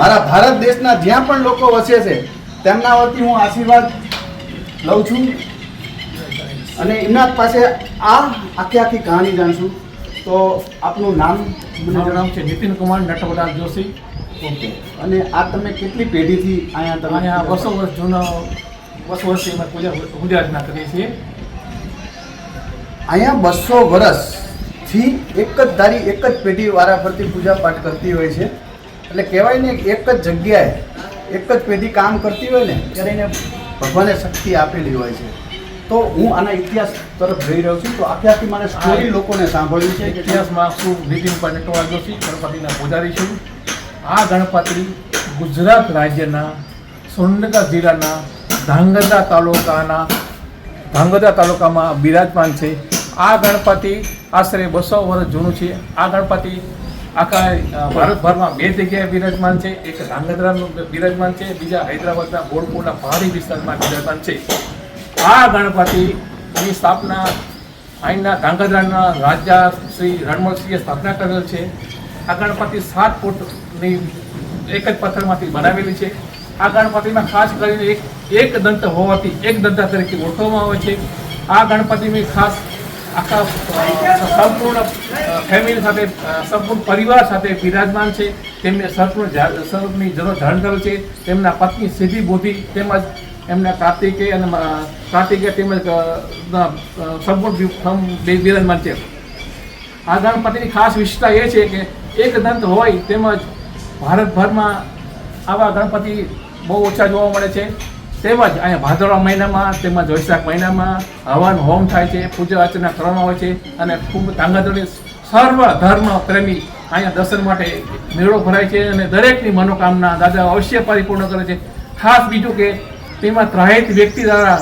મારા ભારત દેશના જ્યાં પણ લોકો વસે છે તેમના વતી હું આશીર્વાદ લઉં છું અને એમના પાસે આ આખી કહાની જાણશું. તો આપનું નામ? મારું નામ છે નીતિન કુમાર નટવરદાસ જોશી. ઓકે. અને આ તમે કેટલી પેઢીથી અહીંયા 200 વર્ષ જૂનો 200 વર્ષથી અમે પૂજા અર્ચના કરીએ છીએ. અહીંયા 200 વર્ષથી એક જ ધારી એક જ પેઢી વારાફરતી પૂજા પાઠ કરતી હોય છે. એટલે કહેવાય ને એક જ જગ્યાએ એક જ પેઢી કામ કરતી હોય ને ત્યારે એને ભગવાને શક્તિ આપેલી હોય છે. તો હું આના ઇતિહાસ તરફ જઈ રહ્યો છું. તો આખી મારે સ્ટોરી લોકોને સાંભળવી છે. ઇતિહાસમાં હું નીતિનભાઈ નટવરદાસ જોશી ગણપતિના પૂજારી છું. આ ગણપતિ ગુજરાત રાજ્યના સુરેન્દ્રનગર જિલ્લાના ધાંગધ્રા તાલુકામાં બિરાજમાન છે. આ ગણપતિ આશરે 200 વર્ષ જૂનું છે. આ ગણપતિ આખા ભારતભરમાં 2 જગ્યાએ બિરાજમાન છે. એક ધાંગધ્રાનું બિરાજમાન છે, બીજા હૈદરાબાદના બોલપુરના પહાડી વિસ્તારમાં બિરાજમાન છે. આ ગણપતિની સ્થાપના અહીંના ધાંગધ્રાના રાજા શ્રી રણમલસિંહે સ્થાપના કરેલ છે. આ ગણપતિ 7 ફૂટની એક જ પથ્થરમાંથી બનાવેલી છે. આ ગણપતિમાં ખાસ કરીને એક દંત હોવાથી એક દંતા તરીકે ઓળખવામાં આવે છે. આ ગણપતિની ખાસ આખા સંપૂર્ણ ફેમિલી સાથે સંપૂર્ણ પરિવાર સાથે બિરાજમાન છે. તેમને સર્પની જરૂર ધારણ કરેલ છે. તેમના પત્ની સિદ્ધિ બુદ્ધિ તેમજ એમના કાર્તિકે તેમજ સંપૂર્ણ બિરાજમાન છે. આ ગણપતિની ખાસ વિશેષતા એ છે કે એક દંત હોય તેમજ ભારતભરમાં આવા ગણપતિ બહુ ઓછા જોવા મળે છે. તેમજ અહીંયા ભાદરવા મહિનામાં તેમજ વૈશાખ મહિનામાં હવન હોમ થાય છે, પૂજા અર્ચના કરવામાં આવે છે અને ખૂબ ધાંગધ્રાની સર્વ ધર્મ પ્રેમી અહીંયા દર્શન માટે મેળો ભરાય છે અને દરેકની મનોકામના દાદા અવશ્ય પરિપૂર્ણ કરે છે. ખાસ બીજું કે તેમાં ત્રાહિત વ્યક્તિ દ્વારા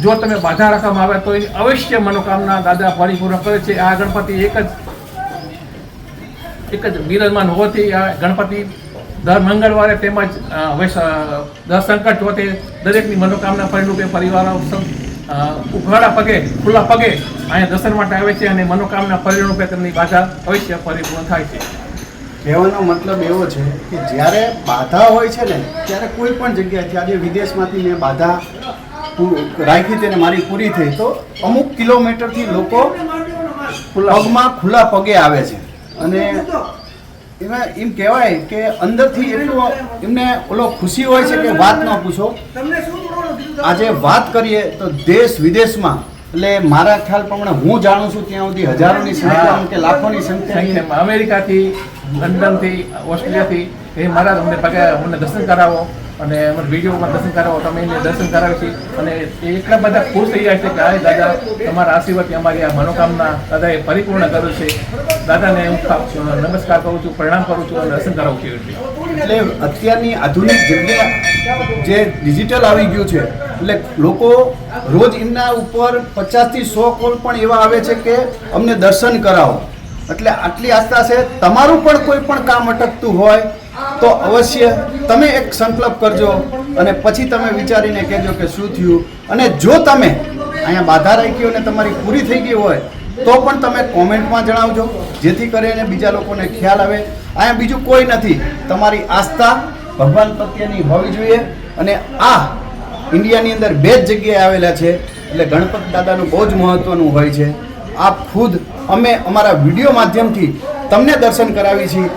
જો તમે બાધા રાખવામાં આવે તો એ અવશ્ય મનોકામના દાદા પરિપૂર્ણ કરે છે. આ ગણપતિ એક જ બિરાજમાન હોવાથી આ ગણપતિ દર મંગળવારે તેમજ દર સંકટ ચોથે દરેકની મનોકામના પરિરૂપે પરિવારો ઉઘાડા પગે ખુલ્લા પગે અહીંયા દર્શન માટે આવે છે અને મનોકામના પરિરૂપે તેમની બાધા અવશ્ય પરિપૂર્ણ થાય છે. કહેવાનો મતલબ એવો છે કે જ્યારે બાધા હોય છે ને ત્યારે કોઈ પણ જગ્યાએથી આજે વિદેશમાંથી મેં બાધા રાખી તેને મારી પૂરી થઈ તો અમુક કિલોમીટરથી લોકો પગમાં ખુલ્લા પગે આવે છે અને એમાં એમ કહેવાય કે અંદરથી એટલું એમને ઓલો ખુશી હોય છે કે વાત ન પૂછો. આજે વાત કરીએ તો દેશ વિદેશમાં એટલે મારા ખ્યાલ પ્રમાણે હું જાણું છું ત્યાં સુધી હજારોની સંખ્યામાં કે લાખોની સંખ્યામાં અમેરિકાથી, લંડનથી, ઓસ્ટ્રેલિયાથી એ મારા અમને દર્શન કરાવો અને અમારા વિડીયોમાં દર્શન કરાવો તમે એને દર્શન કરાવે છે અને એ એટલા બધા ખુશ થઈ જાય છે કે આ દાદા તમારા આશીર્વાદથી અમારી આ મનોકામના દાદાએ પરિપૂર્ણ કર્યું છે. દાદાને હું નમસ્કાર કરું છું, પ્રણામ કરું છું અને દર્શન કરાવું છું. એટલે અત્યારની આધુનિક જગ્યા જે ડિજિટલ આવી ગયું છે એટલે લોકો રોજ એમના ઉપર 50 થી 100 કોલ પણ એવા આવે છે કે અમને દર્શન કરાવો. એટલે આટલી આસ્થા છે. તમારું પણ કોઈ પણ કામ અટકતું હોય તો અવશ્ય તમે એક સંકલ્પ કરજો અને પછી તમે વિચારીને કહેજો કે શું થયું. અને જો તમે અહીંયા બાધા રાખી અને તમારી પૂરી થઈ ગઈ હોય તો પણ તમે કોમેન્ટમાં જણાવજો જેથી કરીને બીજા લોકોને ખ્યાલ આવે. અહીંયા બીજું કોઈ નથી, તમારી આસ્થા ભગવાન પ્રત્યેની હોવી જોઈએ. અને આ ઇન્ડિયાની અંદર 2 જ જગ્યાએ આવેલા છે એટલે ગણપત દાદાનું બહુ જ મહત્ત્વનું હોય છે. આપ ખુદ અમે અમારા વિડીયો માધ્યમથી તમને દર્શન કરાવી છીએ